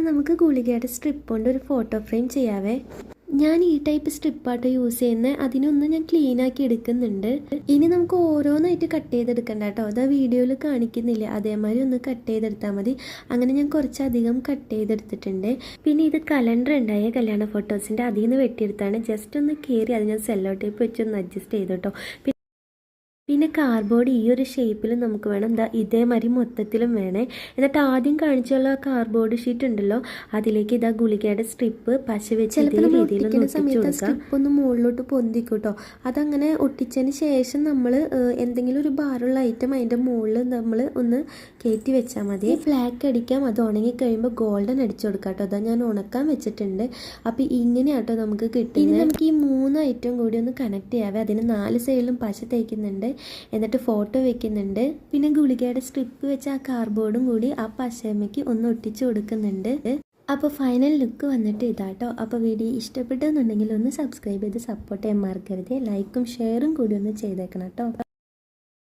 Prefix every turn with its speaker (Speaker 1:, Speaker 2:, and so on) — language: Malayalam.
Speaker 1: നമുക്ക് ഗുളികയുടെ സ്ട്രിപ്പ് കൊണ്ട് ഒരു ഫോട്ടോ ഫ്രെയിം ചെയ്യാവേ. ഞാൻ ഈ ടൈപ്പ് സ്ട്രിപ്പാട്ടോ യൂസ് ചെയ്യുന്നത്. അതിനൊന്ന് ഞാൻ ക്ലീൻ ആക്കി എടുക്കുന്നുണ്ട്. ഇനി നമുക്ക് ഓരോന്നായിട്ട് കട്ട് ചെയ്തെടുക്കണ്ട കേട്ടോ. അത് ആ വീഡിയോയിൽ കാണിക്കുന്നില്ല, അതേമാതിരി ഒന്ന് കട്ട് ചെയ്തെടുത്താൽ മതി. അങ്ങനെ ഞാൻ കുറച്ചധികം കട്ട് ചെയ്തെടുത്തിട്ടുണ്ട്. പിന്നെ ഇത് കലണ്ടർ ഉണ്ടായ കല്യാണ ഫോട്ടോസിൻ്റെ അതിൽ നിന്ന് വെട്ടിയെടുത്താണ്. ജസ്റ്റ് ഒന്ന് കയറി അത് ഞാൻ സെല്ലോ ടേപ്പ് വെച്ച് ഒന്ന് അഡ്ജസ്റ്റ് ചെയ്തു കേട്ടോ. പിന്നെ കാർഡ്ബോർഡ് ഈ ഒരു ഷേപ്പിൽ നമുക്ക് വേണം, ഇതേമാതിരി മൊത്തത്തിലും വേണേ. എന്നിട്ട് ആദ്യം കാണിച്ചുള്ള കാർഡ്ബോർഡ് ഷീറ്റ് ഉണ്ടല്ലോ, അതിലേക്ക് ഇതാ ഗുളികയുടെ സ്ട്രിപ്പ് പശ വെച്ച് ഇതേ രീതിയിലൊന്ന് സമയത്ത് സ്ട്രിപ്പ് ഒന്ന് മുകളിലോട്ട് പൊന്തിക്കൂട്ടോ. അതങ്ങനെ ഒട്ടിച്ചതിന് ശേഷം നമ്മൾ എന്തെങ്കിലും ഒരു ഭാരമുള്ള ഐറ്റം അതിൻ്റെ മുകളിൽ നമ്മൾ ഒന്ന് കയറ്റി വെച്ചാൽ മതി. ഫ്ലാക്ക് അടിക്കാം, അത് ഉണങ്ങി കഴിയുമ്പോൾ ഗോൾഡൻ അടിച്ചു കൊടുക്കാം കേട്ടോ. അതാ ഞാൻ ഉണക്കാൻ വെച്ചിട്ടുണ്ട്. അപ്പോൾ ഇങ്ങനെയാട്ടോ നമുക്ക് കിട്ടുന്നത്. നമുക്ക് ഈ 3 ഐറ്റം കൂടി ഒന്ന് കണക്ട് ചെയ്യാവേ. അതിന് 4 സൈഡിലും പശ തേക്കുന്നുണ്ട്, എന്നിട്ട് ഫോട്ടോ വെക്കുന്നുണ്ട്. പിന്നെ ഗുളികയുടെ സ്ട്രിപ്പ് വെച്ച് ആ കാർഡ്ബോർഡും കൂടി ആ പശമയ്ക്ക് ഒന്ന് ഒട്ടിച്ചു കൊടുക്കുന്നുണ്ട്. അപ്പോൾ ഫൈനൽ ലുക്ക് വന്നിട്ട് ഇതാട്ടോ. അപ്പോൾ വീഡിയോ ഇഷ്ടപ്പെട്ടെന്നുണ്ടെങ്കിൽ ഒന്ന് സബ്സ്ക്രൈബ് ചെയ്ത് സപ്പോർട്ട് ചെയ്യാൻ മറക്കരുത്. ലൈക്കും ഷെയറും കൂടി ഒന്ന് ചെയ്തേക്കണം കേട്ടോ.